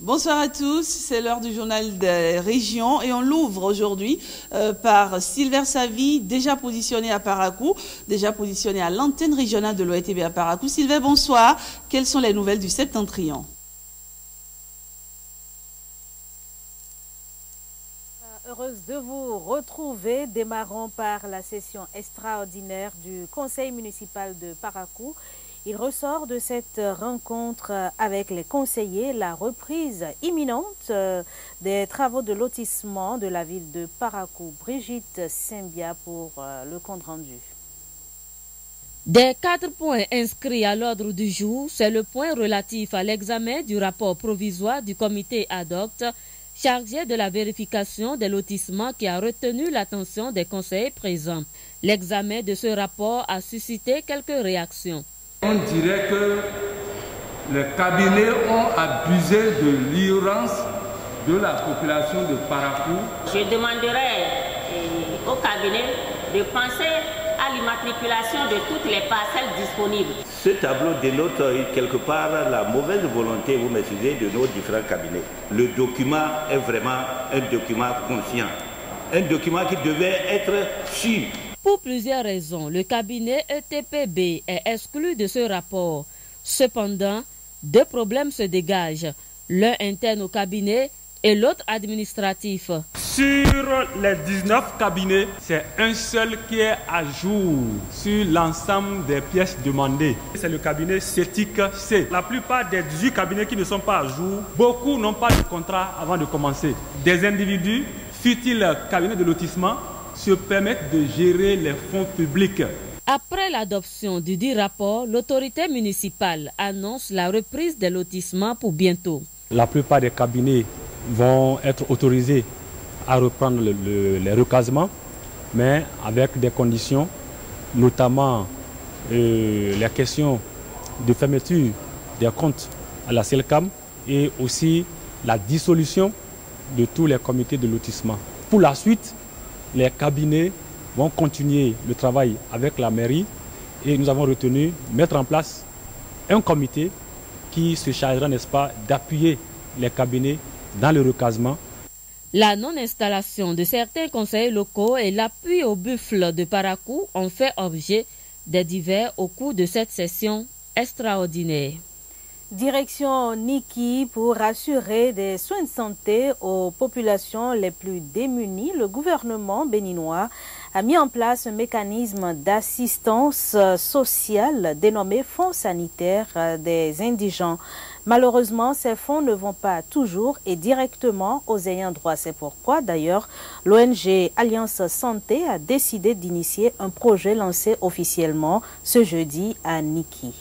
Bonsoir à tous, c'est l'heure du journal des régions et on l'ouvre aujourd'hui par Sylvain Savy, déjà positionné à Parakou, déjà positionné à l'antenne régionale de l'OETV à Parakou. Sylvain, bonsoir. Quelles sont les nouvelles du Septentrion? Heureuse de vous retrouver. Démarrons par la session extraordinaire du conseil municipal de Parakou. Il ressort de cette rencontre avec les conseillers la reprise imminente des travaux de lotissement de la ville de Parakou. Brigitte Sembia pour le compte rendu. Des 4 points inscrits à l'ordre du jour, c'est le point relatif à l'examen du rapport provisoire du comité ad hoc chargé de la vérification des lotissements qui a retenu l'attention des conseillers présents. L'examen de ce rapport a suscité quelques réactions. On dirait que les cabinets ont abusé de l'ignorance de la population de Parakou. Je demanderai au cabinet de penser à l'immatriculation de toutes les parcelles disponibles. Ce tableau dénote quelque part la mauvaise volonté, vous m'excusez, de nos différents cabinets. Le document est vraiment un document conscient, un document qui devait être sûr. Pour plusieurs raisons, le cabinet ETPB est exclu de ce rapport. Cependant, 2 problèmes se dégagent, l'un interne au cabinet et l'autre administratif. Sur les 19 cabinets, c'est un seul qui est à jour sur l'ensemble des pièces demandées. C'est le cabinet CETIC C. La plupart des 18 cabinets qui ne sont pas à jour, beaucoup n'ont pas de contrat avant de commencer. Des individus, fut-il cabinet de lotissement, se permettent de gérer les fonds publics. Après l'adoption du dit rapport, l'autorité municipale annonce la reprise des lotissements pour bientôt. La plupart des cabinets vont être autorisés à reprendre les recasements, mais avec des conditions, notamment la question de fermeture des comptes à la CELCAM et aussi la dissolution de tous les comités de lotissement. Pour la suite, les cabinets vont continuer le travail avec la mairie et nous avons retenu mettre en place un comité qui se chargera, n'est-ce pas, d'appuyer les cabinets dans le recasement. La non-installation de certains conseillers locaux et l'appui au buffle de Parakou ont fait objet des divers au cours de cette session extraordinaire. Direction Niki pour assurer des soins de santé aux populations les plus démunies. Le gouvernement béninois a mis en place un mécanisme d'assistance sociale dénommé Fonds sanitaire des indigents. Malheureusement, ces fonds ne vont pas toujours et directement aux ayants droit. C'est pourquoi, d'ailleurs, l'ONG Alliance Santé a décidé d'initier un projet lancé officiellement ce jeudi à Niki.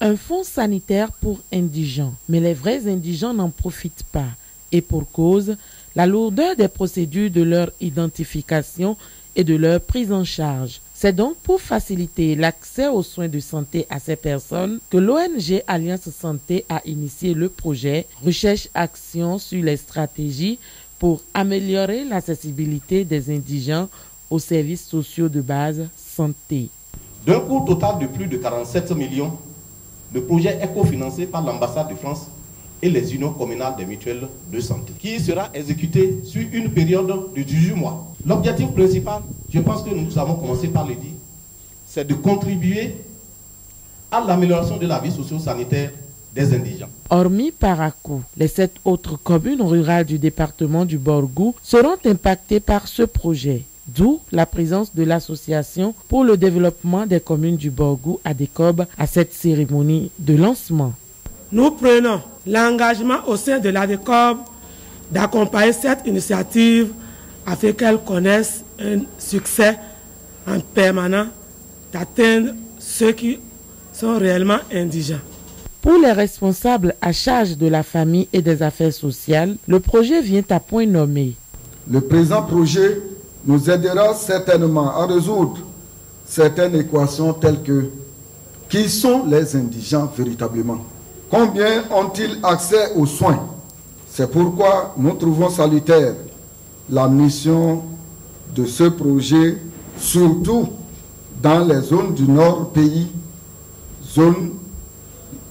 Un fonds sanitaire pour indigents, mais les vrais indigents n'en profitent pas. Et pour cause, la lourdeur des procédures de leur identification et de leur prise en charge. C'est donc pour faciliter l'accès aux soins de santé à ces personnes que l'ONG Alliance Santé a initié le projet Recherche-Action sur les stratégies pour améliorer l'accessibilité des indigents aux services sociaux de base santé. D'un coût total de plus de 47 millions, le projet est cofinancé par l'ambassade de France et les unions communales des mutuelles de santé, qui sera exécuté sur une période de 18 mois. L'objectif principal, je pense que nous avons commencé par le dire, c'est de contribuer à l'amélioration de la vie socio-sanitaire des indigents. Hormis Parakou, les 7 autres communes rurales du département du Borgou seront impactées par ce projet. D'où la présence de l'association pour le développement des communes du Borgou ADECOB à cette cérémonie de lancement. Nous prenons l'engagement au sein de l'ADECOB d'accompagner cette initiative afin qu'elle connaisse un succès en permanent, d'atteindre ceux qui sont réellement indigents. Pour les responsables à charge de la famille et des affaires sociales, le projet vient à point nommé. Le présent projet nous aidera certainement à résoudre certaines équations telles que qui sont les indigents véritablement? Combien ont-ils accès aux soins? C'est pourquoi nous trouvons salutaire la mission de ce projet, surtout dans les zones du nord pays, zones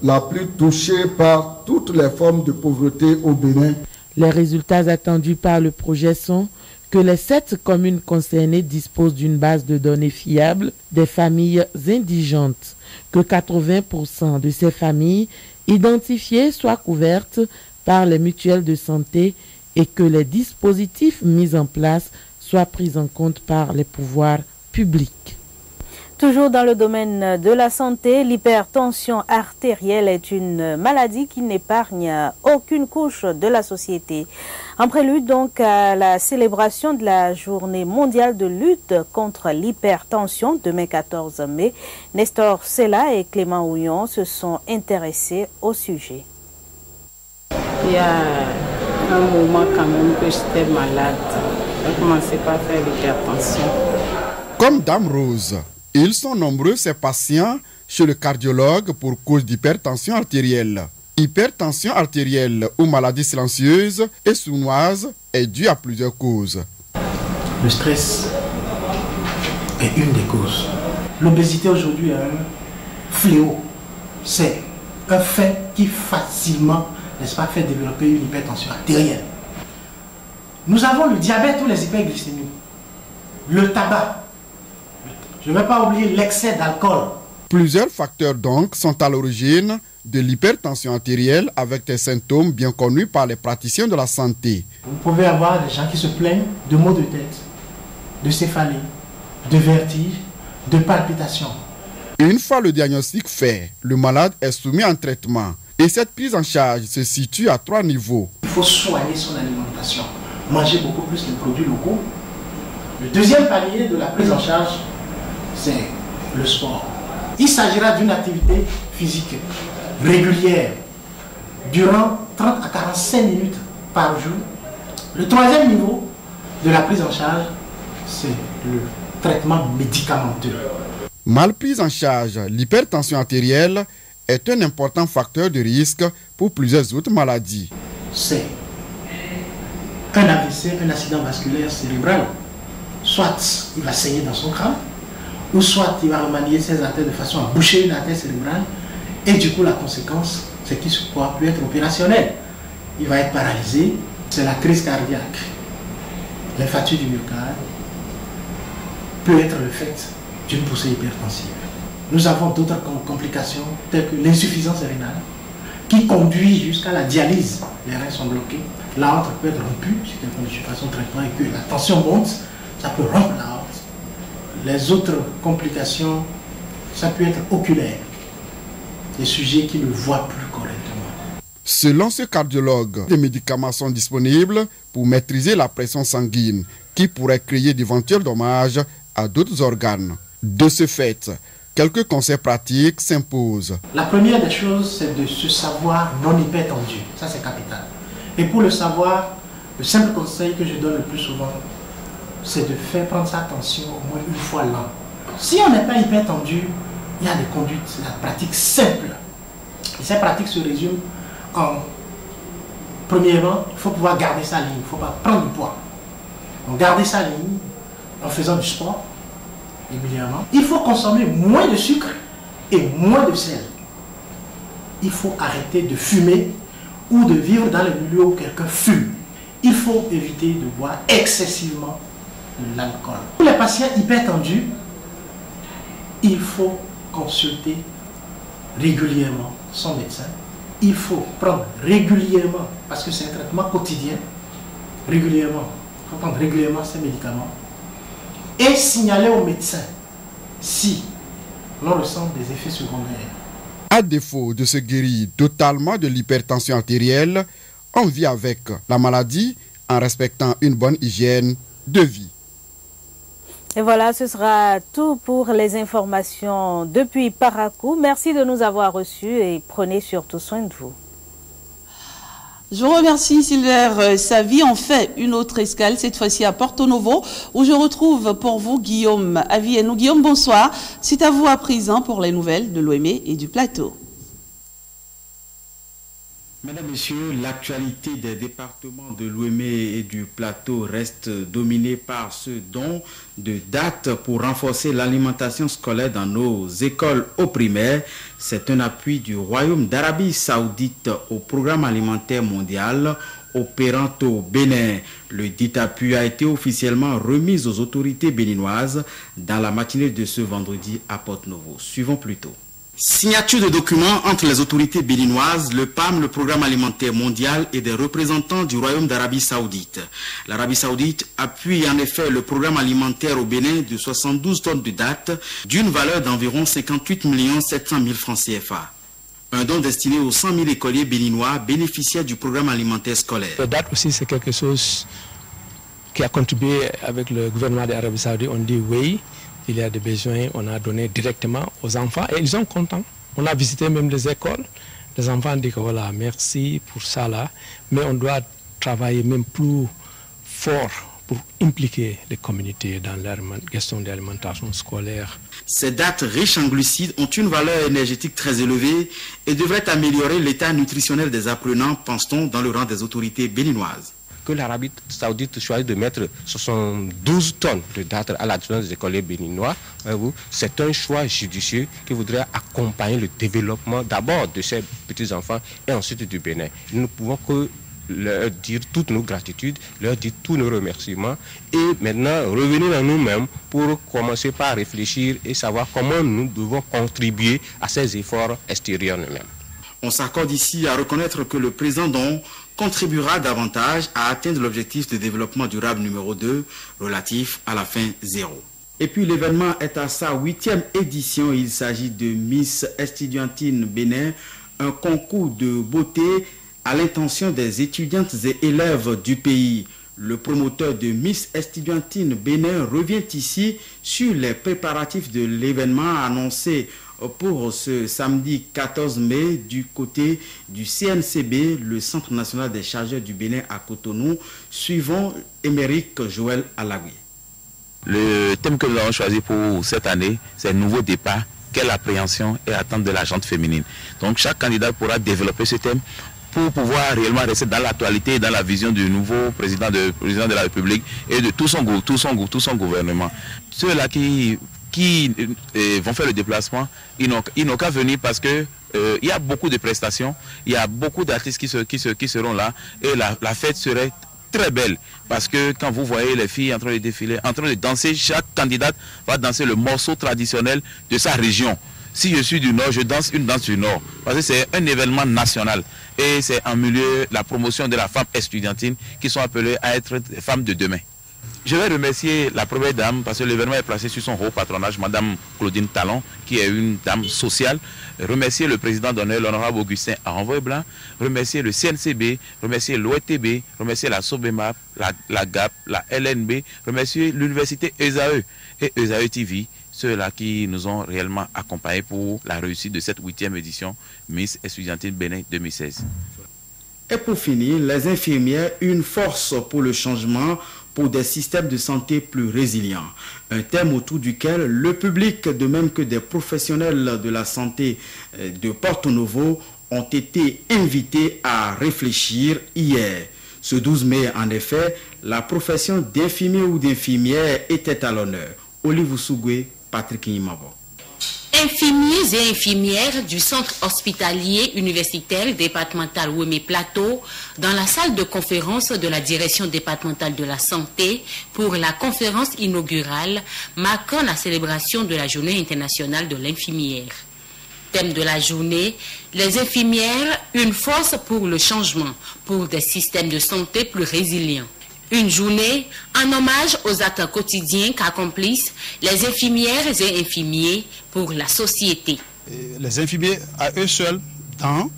la plus touchée par toutes les formes de pauvreté au Bénin. Les résultats attendus par le projet sont que les 7 communes concernées disposent d'une base de données fiable des familles indigentes, que 80% de ces familles identifiées soient couvertes par les mutuelles de santé et que les dispositifs mis en place soient pris en compte par les pouvoirs publics. Toujours dans le domaine de la santé, l'hypertension artérielle est une maladie qui n'épargne aucune couche de la société. En prélude donc à la célébration de la journée mondiale de lutte contre l'hypertension, demain 14 mai, Nestor Sela et Clément Houillon se sont intéressés au sujet. Il y a un moment quand même que j'étais malade. J'ai commencé par faire l'hypertension. Comme Dame Rose, ils sont nombreux ces patients chez le cardiologue pour cause d'hypertension artérielle. Hypertension artérielle ou maladie silencieuse et sournoise est due à plusieurs causes. Le stress est une des causes. L'obésité aujourd'hui est un fléau. C'est un fait qui facilement, n'est-ce pas, fait développer une hypertension artérielle. Nous avons le diabète ou les hyperglycémies, le tabac. Je ne vais pas oublier l'excès d'alcool. Plusieurs facteurs donc sont à l'origine de l'hypertension artérielle avec des symptômes bien connus par les praticiens de la santé. Vous pouvez avoir des gens qui se plaignent de maux de tête, de céphalée, de vertige, de palpitations. Une fois le diagnostic fait, le malade est soumis à un traitement et cette prise en charge se situe à 3 niveaux. Il faut soigner son alimentation, manger beaucoup plus de produits locaux. Le deuxième palier de la prise en charge, c'est le sport. Il s'agira d'une activité physique régulière durant 30 à 45 minutes par jour. Le troisième niveau de la prise en charge, c'est le traitement médicamenteux. Mal prise en charge, l'hypertension artérielle est un important facteur de risque pour plusieurs autres maladies. C'est un AVC, un accident vasculaire cérébral. Soit il va saigner dans son crâne, ou soit il va remanier ses artères de façon à boucher une artère cérébrale, et du coup la conséquence, c'est qu'il peut être opérationnel. Il va être paralysé, c'est la crise cardiaque. L'infarctus du myocarde peut être le fait d'une poussée hypertensive. Nous avons d'autres complications telles que l'insuffisance rénale qui conduit jusqu'à la dialyse. Les reins sont bloqués, l'aorte peut être rompue si tu fais son traitement et que la tension monte, ça peut rompre l'aorte. Les autres complications, ça peut être oculaire, des sujets qui ne voient plus correctement. Selon ce cardiologue, des médicaments sont disponibles pour maîtriser la pression sanguine qui pourrait créer d'éventuels dommages à d'autres organes. De ce fait, quelques conseils pratiques s'imposent. La première des choses, c'est de se savoir non hypertendu. Ça, c'est capital. Et pour le savoir, le simple conseil que je donne le plus souvent, c'est de faire prendre sa tension au moins une fois l'an. Si on n'est pas hypertendu, il y a des conduites, la pratique simple. Et ces pratiques se résument en, premièrement, il faut pouvoir garder sa ligne, il ne faut pas prendre du poids. Donc garder sa ligne en faisant du sport régulièrement. Il faut consommer moins de sucre et moins de sel. Il faut arrêter de fumer ou de vivre dans les milieux où quelqu'un fume. Il faut éviter de boire excessivement de l'alcool. Pour les patients hypertendus, il faut consulter régulièrement son médecin. Il faut prendre régulièrement, parce que c'est un traitement quotidien, régulièrement, il faut prendre régulièrement ces médicaments et signaler au médecin si l'on ressent des effets secondaires. À défaut de se guérir totalement de l'hypertension artérielle, on vit avec la maladie en respectant une bonne hygiène de vie. Et voilà, ce sera tout pour les informations depuis Parakou. Merci de nous avoir reçus et prenez surtout soin de vous. Je remercie Silver Savy. On fait une autre escale, cette fois-ci à Porto Novo, où je retrouve pour vous Guillaume Avienou. Guillaume, bonsoir. C'est à vous à présent pour les nouvelles de l'OME et du plateau. Mesdames, Messieurs, l'actualité des départements de l'Ouémé et du Plateau reste dominée par ce don de dates pour renforcer l'alimentation scolaire dans nos écoles au primaire. C'est un appui du Royaume d'Arabie Saoudite au programme alimentaire mondial opérant au Bénin. Le dit appui a été officiellement remis aux autorités béninoises dans la matinée de ce vendredi à Porto-Novo. Suivons plutôt. Signature de documents entre les autorités béninoises, le PAM, le Programme alimentaire mondial et des représentants du Royaume d'Arabie Saoudite. L'Arabie Saoudite appuie en effet le programme alimentaire au Bénin de 72 tonnes de dattes d'une valeur d'environ 58 700 000 francs CFA. Un don destiné aux 100 000 écoliers béninois bénéficiaires du programme alimentaire scolaire. Les dates aussi, c'est quelque chose qui a contribué avec le gouvernement de l'Arabie Saoudite. On dit oui. Il y a des besoins, on a donné directement aux enfants et ils sont contents. On a visité même les écoles. Les enfants disent que voilà, merci pour ça là, mais on doit travailler même plus fort pour impliquer les communautés dans la question de l'alimentation scolaire. Ces dates riches en glucides ont une valeur énergétique très élevée et devraient améliorer l'état nutritionnel des apprenants, pense-t-on, dans le rang des autorités béninoises. Que l'Arabie Saoudite choisit de mettre 72 tonnes de dattes à la disposition des écoliers béninois, c'est un choix judicieux qui voudrait accompagner le développement d'abord de ces petits-enfants et ensuite du Bénin. Nous ne pouvons que leur dire toutes nos gratitudes, leur dire tous nos remerciements et maintenant revenir à nous-mêmes pour commencer par réfléchir et savoir comment nous devons contribuer à ces efforts extérieurs nous-mêmes. On s'accorde ici à reconnaître que le président Don contribuera davantage à atteindre l'objectif de développement durable numéro 2 relatif à la fin zéro. Et puis l'événement est à sa 8e édition. Il s'agit de Miss Estudiantine Bénin, un concours de beauté à l'intention des étudiantes et élèves du pays. Le promoteur de Miss Estudiantine Bénin revient ici sur les préparatifs de l'événement annoncé pour ce samedi 14 mai du côté du CNCB, le Centre national des chargeurs du Bénin à Cotonou, suivant Émeric Joël Alagui. Le thème que nous avons choisi pour cette année, c'est nouveau départ, quelle appréhension et attente de la gente féminine. Donc chaque candidat pourra développer ce thème pour pouvoir réellement rester dans l'actualité et dans la vision du nouveau président de la République et de tout son gouvernement. Ceux-là qui vont faire le déplacement, ils n'ont qu'à venir parce que il y a beaucoup de prestations, il y a beaucoup d'artistes qui seront là et la fête serait très belle parce que quand vous voyez les filles en train de défiler, en train de danser, chaque candidate va danser le morceau traditionnel de sa région. Si je suis du Nord, je danse une danse du Nord parce que c'est un événement national et c'est en milieu la promotion de la femme estudiantine qui sont appelées à être des femmes de demain. Je vais remercier la première dame parce que l'événement est placé sur son haut patronage, Madame Claudine Talon, qui est une dame sociale. Remercier le président d'honneur, l'honorable Augustin Aranvoy-Blanc. Remercier le CNCB, remercier l'OETB, remercier la SOBEMAP, la GAP, la LNB, remercier l'université ESAE et ESAE TV, ceux-là qui nous ont réellement accompagnés pour la réussite de cette 8e édition Miss Estudiantine Bénin 2016. Et pour finir, les infirmières, une force pour le changement, pour des systèmes de santé plus résilients. Un thème autour duquel le public, de même que des professionnels de la santé de Porto-Novo, ont été invités à réfléchir hier. Ce 12 mai, en effet, la profession d'infirmier ou d'infirmière était à l'honneur. Olivier Sougwe, Patrick Nimabo. Infirmiers et infirmières du centre hospitalier universitaire départemental Ouémé Plateau dans la salle de conférence de la direction départementale de la santé pour la conférence inaugurale marquant la célébration de la journée internationale de l'infirmière. Thème de la journée, les infirmières, une force pour le changement, pour des systèmes de santé plus résilients. Une journée en hommage aux actes quotidiens qu'accomplissent les infirmières et infirmiers pour la société. Les infirmiers, à eux seuls, dans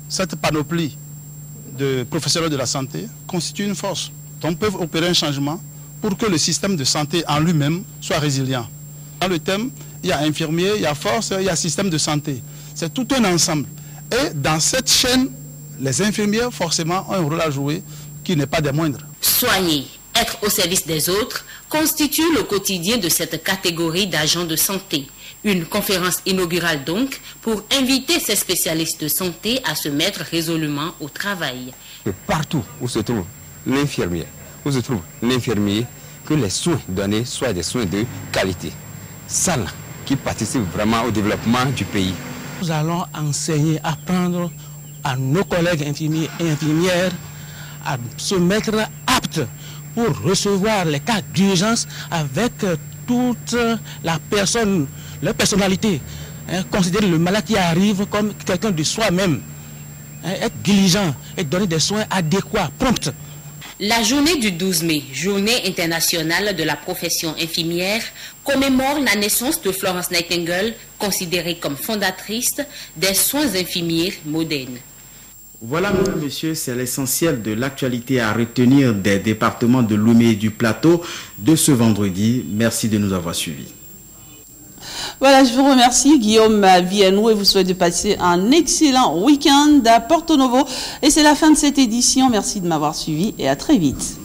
cette panoplie de professionnels de la santé, constituent une force. Donc peuvent opérer un changement pour que le système de santé en lui-même soit résilient. Dans le thème, il y a infirmiers, il y a force, il y a système de santé. C'est tout un ensemble. Et dans cette chaîne, les infirmières, forcément, ont un rôle à jouer qui n'est pas des moindres. Soigner, être au service des autres, constitue le quotidien de cette catégorie d'agents de santé. Une conférence inaugurale donc pour inviter ces spécialistes de santé à se mettre résolument au travail. Partout où se trouve l'infirmière, où se trouve l'infirmier, que les soins donnés soient des soins de qualité. Ça là, qui participe vraiment au développement du pays. Nous allons enseigner, apprendre à nos collègues infirmiers et infirmières à se mettre aptes pour recevoir les cas d'urgence avec toute la personne, leur personnalité. Considérer le malade qui arrive comme quelqu'un de soi-même. Être diligent et donner des soins adéquats, prompts. La journée du 12 mai, journée internationale de la profession infirmière, commémore la naissance de Florence Nightingale, considérée comme fondatrice des soins infirmiers modernes. Voilà, mesdames et messieurs, c'est l'essentiel de l'actualité à retenir des départements de Lomé et du Plateau de ce vendredi. Merci de nous avoir suivis. Voilà, je vous remercie, Guillaume Viennou, et vous souhaite de passer un excellent week-end à Porto Novo. Et c'est la fin de cette édition. Merci de m'avoir suivi et à très vite.